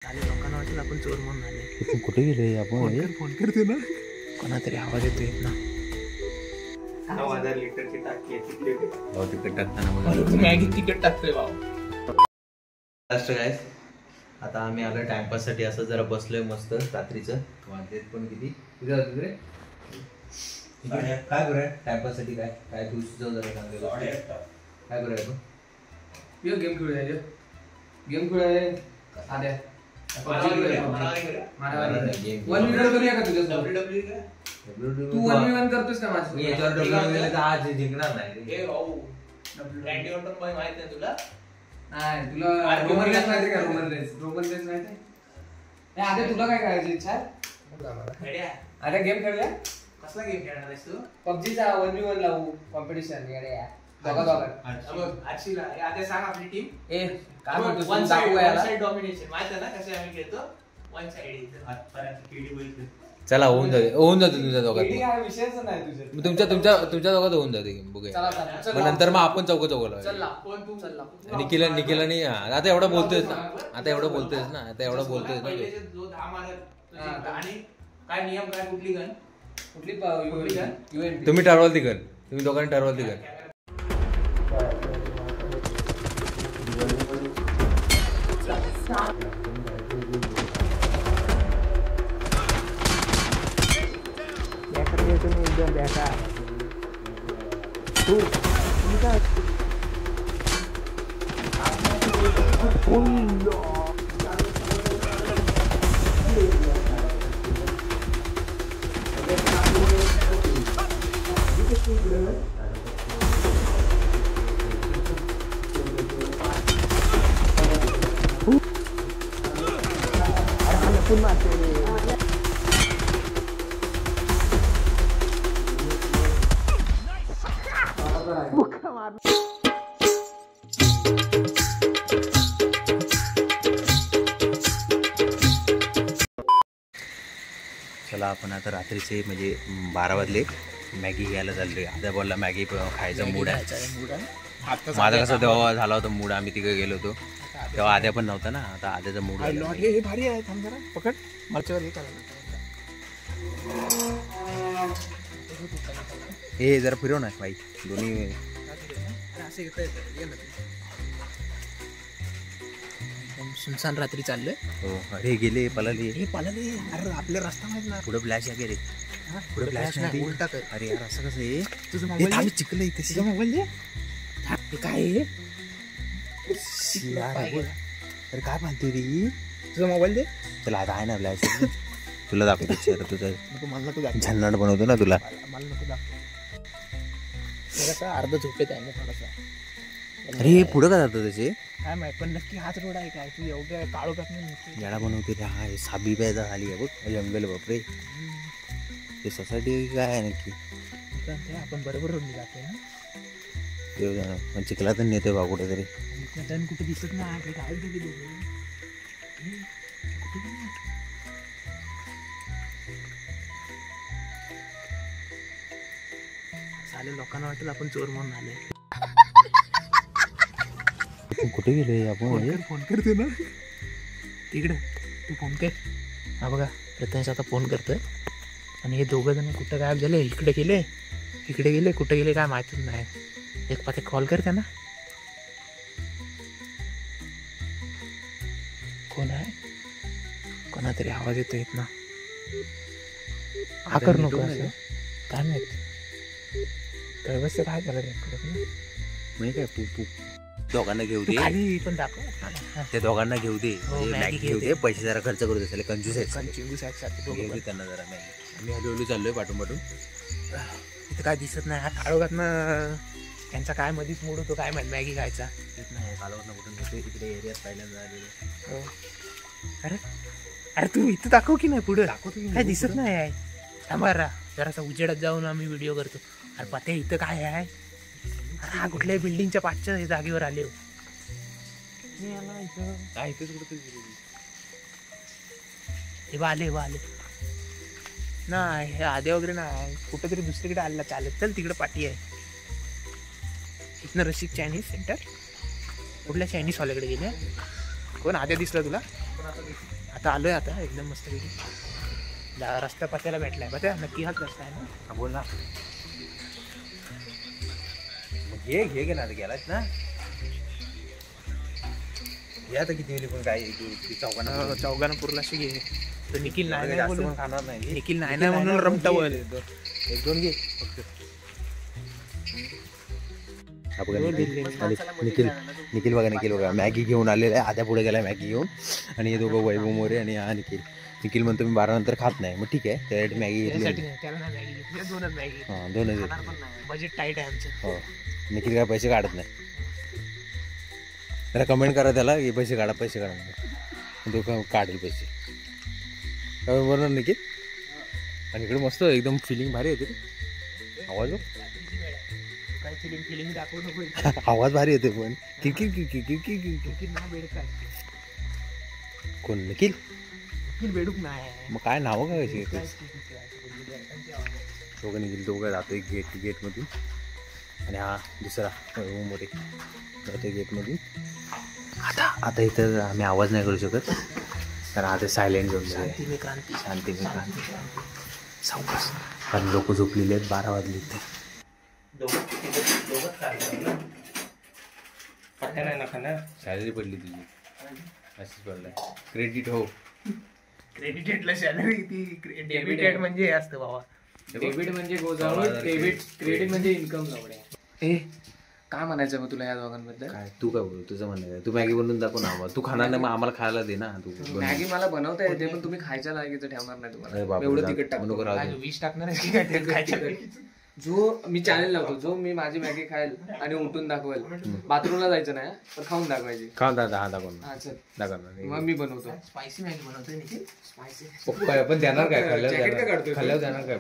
आले लोकांना वाटेल आपण चोर म्हणून आले. कुठे गेले आपण? फोन करते ना, कोणातरी आवाज येतो येत ना. 9,000 लिटरची टाकी आहे तिकडे. हो तिकडे टाकताना मॅगी तिकट टाकतोय भाऊ. गाईस, आता आम्ही आलो टाइमपास साठी. असं जरा बसलोय मस्त रात्रीचं. वाजलेत पण किती तिकडे काय करूया टाइमपास साठी? काय काय तू सुचव जरा सांगेल. काय करूया आपण? गेम खेळूया. गेम खेळूया साध्या. तू 1v1 करतोस ना माझं? आज जिंकणार नाही. माहित नाही तुला? नाही तुला रोमन रेस माहिती का? रोमन रेस माहिती? आता तुला काय करायची इच्छा आहे? अरे गेम खेळूया. कसला गेम खेळणार आहेस तू? पबजीचा 1v1 लावू कॉम्पिटिशन. आधी सांग आपली टीम. ए काय म्हणतोस? वन दाखवूया साइड डॉमिनेशन माहिती आहे ना कसे आम्ही खेळतो. वन साइड आजपर्यंत केडी बघितलं. चला होऊन जाते तुमच्या दोघात. काय विषयच नाही तुझे. तुमच्या दोघात होऊन जाते बघूया. चला नंतर मग आपण चौघ चल कोण तू चल. निखिला नाही. आता एवढं बोलतोयस ना. आता एवढं बोलतोयस ना जो 10 मारत आणि काय नियम काय कुठली गन कुठली गन तुम्ही ठरवाल ती गन. तुम्ही दोघांनी ठरवाल ती गन. चला आपण आता रात्रीचे म्हणजे 12 वाजले. मॅगी घ्यायला चाललोय. आद्या बोलला मॅगी खायचा मूड आहे. माझा कसा तेव्हा झाला होता मूड. आम्ही तिकडे गेलो होतो तेव्हा आद्या पण नव्हता ना. आता आद्याचा मूड हे भारी आहे. थांब जरा पकड. मागच्यावर हे जरा फिरव ना भाई. दोन्ही सुनसान रात्री चाललोय. हो. अरे गेले पळाले. हे पळाले. अरे आपल्या रस्ता माहित ना. पुढे फ्लॅश आहे रे. पुढे फ्लॅश नाही. उलटा कर. अरे यार असं कसं आहे? तुझं मोबाईल चिकलं इथे. तुझा मोबाईल दे. हे काय आहे? अरे काय म्हणते रे? तुझा मोबाईल दे. चला आता आहे ना फ्लॅश. तुला दाखवतो चेहरा तुझा. मला नको दाखव. झन्नाट बनवतो ना तुला. मला नको दाखव. अर्ध झोपेत आहे ना थोडासा. अरे पुढे का जातो त्याचे? काय माहित पण नक्की हाच रोड आहे काय? तू एवढ्या काळो टाकून याडा बनवते रे. हा साबी पैदा झाली आहे बघ. जंगल बापरे. ते सोसायटी काय आहे नक्की? आपण बरोबर रोडने जातोय ना. ते चिखला तर नेतोय बा कुठेतरी. कुठे दिसत नाही. काय चालेल. लोकांना वाटेल आपण चोर म्हणून आले. कुठे गेले आपण? फोन करते ना तिकडे. तू फोन कर. हा बघा प्रथमेश आता फोन करतोय. आणि हे दोघं जण कुठं गायब झाले. इकडे गेले कुठे गेले काय माहितीच नाही. एक पाते कॉल कर त्यांना. कोण आहे? कोणातरी आवाज येतो येत ना. हा करू नको असं. काय माहित व्यवस्थित काय झालं म्हणजे काय दोघांना घेऊ दे. पण दाखव. त्या दोघांना घेऊ दे. मॅगी घेऊ दे. पैसे जरा खर्च करू दे. कंजूस आहेत. त्यांना जरा मॅगी. आम्ही हळूहळू चाललोय पाठून इथं काय दिसत नाही. हा काळोखातनं त्यांचा काय मधीच मूड होतो काय माहिती. मॅगी खायचा नाही. कालवरनं कुठून घेतोय. तिकडे एरियात पहिल्यांदा आलेलो. अरे तू इथं दाखव की नाही. पुढे दाखवतो काय दिसत नाही आहे. थांबा जरासा उजेडात जाऊन आम्ही व्हिडिओ करतो. अरे पत्या इथं काय आहे? हा कुठल्याही बिल्डिंगच्या पाचच्या जागेवर आले. आले नाही. हे आधे वगैरे नाही. कुठेतरी दुसरीकडे आलेला चालत. चल तिकडे पाठी आहे. इथनं रशिक चायनीज सेंटर. कुठल्या चायनीज वाल्याकडे गेले? कोण आद्या दिसला तुला? आता आलोय आता एकदम मस्त रस्ता पत्याला भेटलाय पत्या नक्की हाच रस्ता आहे ना. बोल ना. घे घे घे ना गेलाच ना. या तर किती वेळी पण काय चौघांना पुरलाशी घे. तर निखिल नाही जास्त बोलून पण खाणार नाही. निखिल नाही ना म्हणून रमटावल. 1-2 घे फक्त. निखिल बघा मॅगी घेऊन आलेला आहे. आध्या पुढे गेला मॅगी घेऊन. आणि हे दोघं वैभव मोरे आणि हा निखिल म्हणतो मी 12 नंतर खात नाही. मग ठीक आहे त्यासाठी मॅगी घेतली. हां 2च बजेट टाईट आहे आमचं. हो निखिल काय पैसे काढत नाही. त्याला कमेंट करा त्याला की पैसे काढा तो काढेल पैसे. बरोबर निखिल. आणि इकडे मस्त एकदम फिलिंग भारी येते. आवाज काय फिलिंग दाखवू नको. आवाज भारी येते पण किरकिर कोण निखिल बेडूक नाही. मग काय नावं काय कशी दोघं निखिल दोघं जातो एक गेटमधून. आणि हा दुसरा मध्ये जातो गेटमधून. आता इथं आम्ही आवाज नाही करू शकत कारण आता सायलेंट झोन शांती में क्रांती सावकाश. कारण लोक झोपलेले आहेत. 12 वाजले इथे. सॅलरी पडली तुझी मेसेज पडलाय क्रेडिट हो. क्रेडिटेडला सॅलरी ती डेबिटेड म्हणजे हे असतं बाबा. डेबिट म्हणजे गोजावळ क्रेडिट म्हणजे इन्कम लावणे. काय म्हणायचं मग तुला या दोघांबद्दल. काय तू काय बोल तुझं म्हणणं आहे. तू मॅगी बनवून दाखव ना. तू खाणार नाही मग आम्हाला खायला दे ना. तू मॅगी मला बनवता येते पण तुम्ही खायच्या लायकीचं ठेवणार नाही तुम्हाला. एवढं तिकट टाकतो. विष टाकणार जो मी चॅलेंज लावतो जो मी माझी मॅगी खाईल आणि उठून दाखवेल. बाथरूमला जायचं नाही पण खाऊन दाखवायची. खाऊन दाखव मग मी बनवतो. स्पायसी मॅगी बनवतोय निखिल. पण देणार काय काढतोय खाल्ल्यावर देणार काय.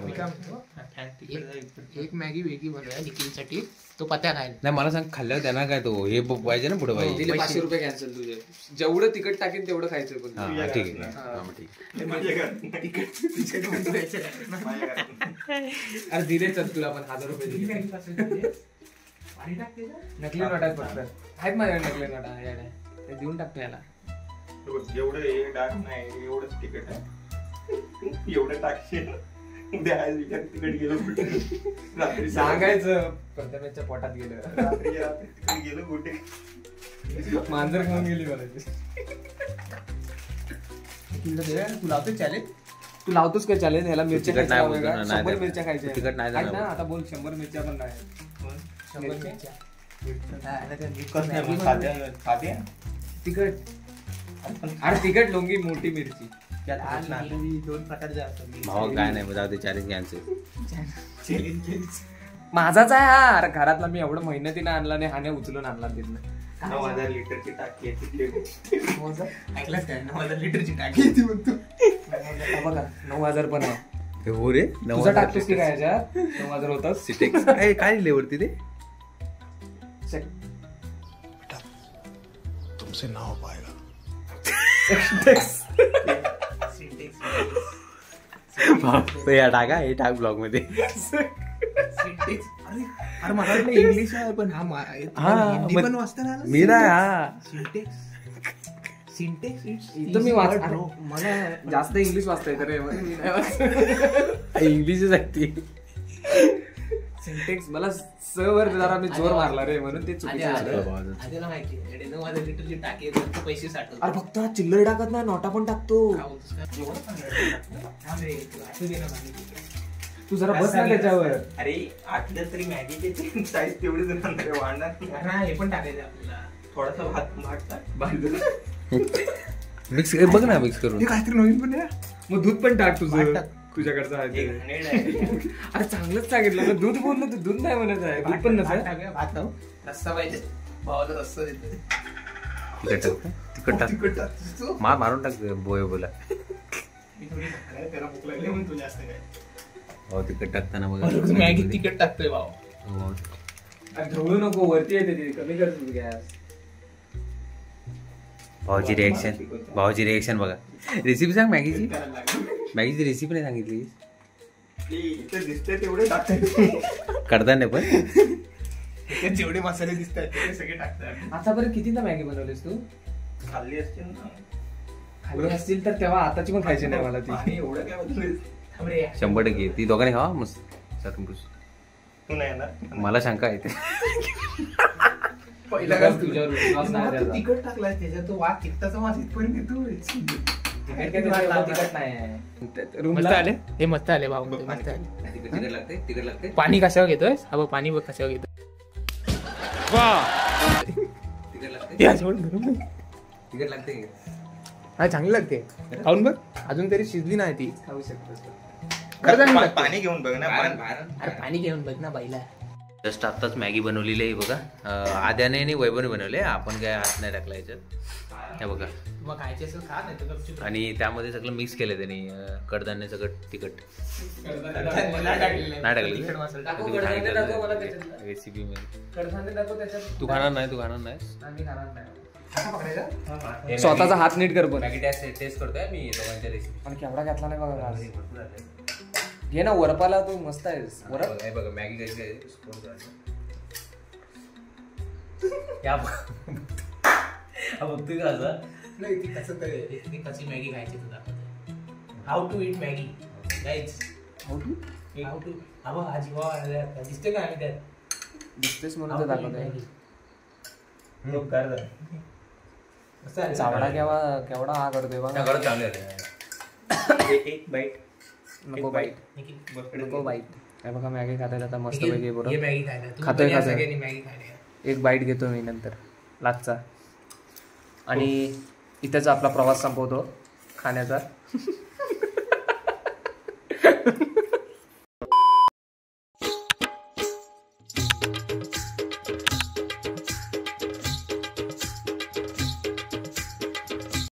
एक मॅगी वेगळी बनवूया निखिलसाठी. तो पत्या खायला नाही मला सांग खाल्ल्यावर देणार काय. तो हे पाहिजे ना पुढे पाहिजे. दिले 500 रुपये कॅन्सल तुझे. जेवढं तिकट टाकेन तेवढं खायचं. पण ठीक आहे. अरे दिले चल तुला पण 1000 रुपये दिले. नकली नोट आहेत फक्त. आहेत माझ्याकडे नकली नोट आहे. ते देऊन टाकतो याला. एवढं हे टाक नाही एवढंच तिकट आहे. एवढं टाकशील तिकट गेलो रात्री सांगायचं प्रथमेशच्या पोटात गेलं. रात्री तिकट गेलो कुठे मांजर खाऊन गेली म्हणायची. तू लावतोस चॅलेंज. तू लावतोस काय चॅलेंज. याला मिरच्या 100 मिरच्या खायच्या. तिकट नाही ना आता बोल 100 मिरच्या पण नाही. तिकट. अरे तिकट लोंगी मोठी मिरची. 2 प्रकारचे असतात. भावा काय नाही जाऊ दे. Challenge cancel. माझाच आहे हा. अरे घरातला मी एवढं मेहनतीने आणला नाही. हाने उचलून आणला तिथनं. 9000 लिटरची टाकी ऐकलंच काय 9000 लिटरची टाकी येते म्हणतो. बघा 9000 पण आहे. हो रे तुझा टाकतोस की काय याच्यात 9000 होतात. सिटेक्स काय लिहिले वरती ते. तुमसे ना हो पाएगा. या टाका हे टाक ब्लॉग मध्ये. अरे मला वाटलं इंग्लिश आहे पण हा हिंदी पण वाचता आलं. मी नाही हा सिंटेक्स इथं मी मला जास्त इंग्लिश वाचता येतं रे. इंग्लिशच आहे ती. सिंटेक्स मला वर जरा मी जोर मारला रे म्हणून ते चुकीचं झालं. आधीला माहिती 9000 लिटरची टाकी येते पैसे साठवतो. अरे फक्त हा चिल्लर टाकत नाही नोटा पण टाकतो. तू जरा बस ना त्याच्यावर. अरे आटलं तरी मॅगीचे साईज तेवढीच वाढणार. हे पण टाकायचं आपल्याला. थोडासा भात मिक्स बघ ना मिक्स करून. काहीतरी नवीन पण आहे. मग दूध पण टाक तुझं तुझ्याकडचं आहे. अरे चांगलंच सांगितलं ना. दूध बोललो तू दूध नाही म्हणत आहे. दूध पण नसतं. भात रस्सा पाहिजे. भावाला रस्सा देतो. तिकट मारून टाक बोय बोला. त्याला भूक लागली म्हणून तू जास्त काय. हो तिकट टाकताना मॅगी तिकट टाकतोय भाऊ. ढवळू नको वरती येते ती. कमी कर तू गॅस. भाऊची रिएक्शन बघा. रेसिपी सांग मॅगीची. मॅगीची रेसिपी नाही सांगितली. दिसतंय तेवढे टाकतात. करताना पण जेवढे मसाले दिसतात ते सगळे टाकतात. आतापर्यंत कितीदा मॅगी बनवलीस तू. खाल्ली असते ना. खाल्ली असतील तर तेव्हा आताची पण खायची नाही मला ती. 100% ती दोघांनी खावा मस्त चटणी तू नाही येणार मला शंका येते. पहिला तुझ्यावर विश्वास नाही त्याचा. तिखट टाकलाय त्याच्यात तो वास तिखटाचा वास इथपर्यंत येतोय. तिखट काय त्याचं एवढं तिखट नाही आहे. मस्त रूमला आले हे मस्त आले भाऊ मस्त आले. तिखट लागते तिखट लागते पाणी कशावर घेतोय हा बघ पाणी बघ कशावर घेतोय. तिखट लागते हे असं म्हणून गरम नाही. तिखट लागते हा चांगली लागते खाऊन बघ अजून तरी शिजली नाही ती. खाऊ शकतो. खरं चांगली लागते. पाणी घेऊन बघ ना अरे पाणी घेऊन बघ ना बाईला. जस्ट आत्ताच मॅगी बनवलेली आहे बघा. आद्याने आणि वैभवने बनवले आपण काय हात नाही टाकला याच्यात. हे बघा मग खायची असेल खा नाही तर गपचूप. आणि त्यामध्ये सगळं मिक्स केलं त्यांनी कडधान्य सगळं तिखट नाही टाकलेलं. नाही टाकलेलं? तिखट मसाला टाकू, कडधान्य टाकू मला त्याच्यात. रेसिपी मध्ये कडधान्य दाखव त्याच्यात. तू खाणार नाही नाही आम्ही खाणार नाही. टाका पकडायचा. स्वतःचा हात नीट कर पण. मॅगी टेस्ट करतोय मी दोघांच्या रेसिपी. पण केवढा घातला नाही बघा आज. घे ना वरपाला तू मस्त आहेस. वरप हे बघा मॅगी कशी आहे स्पून करायचं. या बघतोय का असं नाही ती कसं तरी ती कशी मॅगी खायची तुला how to eat Maggi guys how to अबा आजी बाबा दिसते का आम्ही त्यात दिसतेस म्हणून तर दाखवतोय. लोक कर चावडा केवढा हा करतोय बघा. घरात चालू आहे एक बाईट नको बाईट नको बाईट. हे बघा मॅगी खाताय आता मस्त पैकी ये बरोबर. मॅगी खायला तू खातोय, पण या खातोय. सगळ्यांनी मॅगी खायला. एक बाईट घेतो मी नंतर लास्टचा. आणि इथेच आपला प्रवास संपवतो खाण्याचा.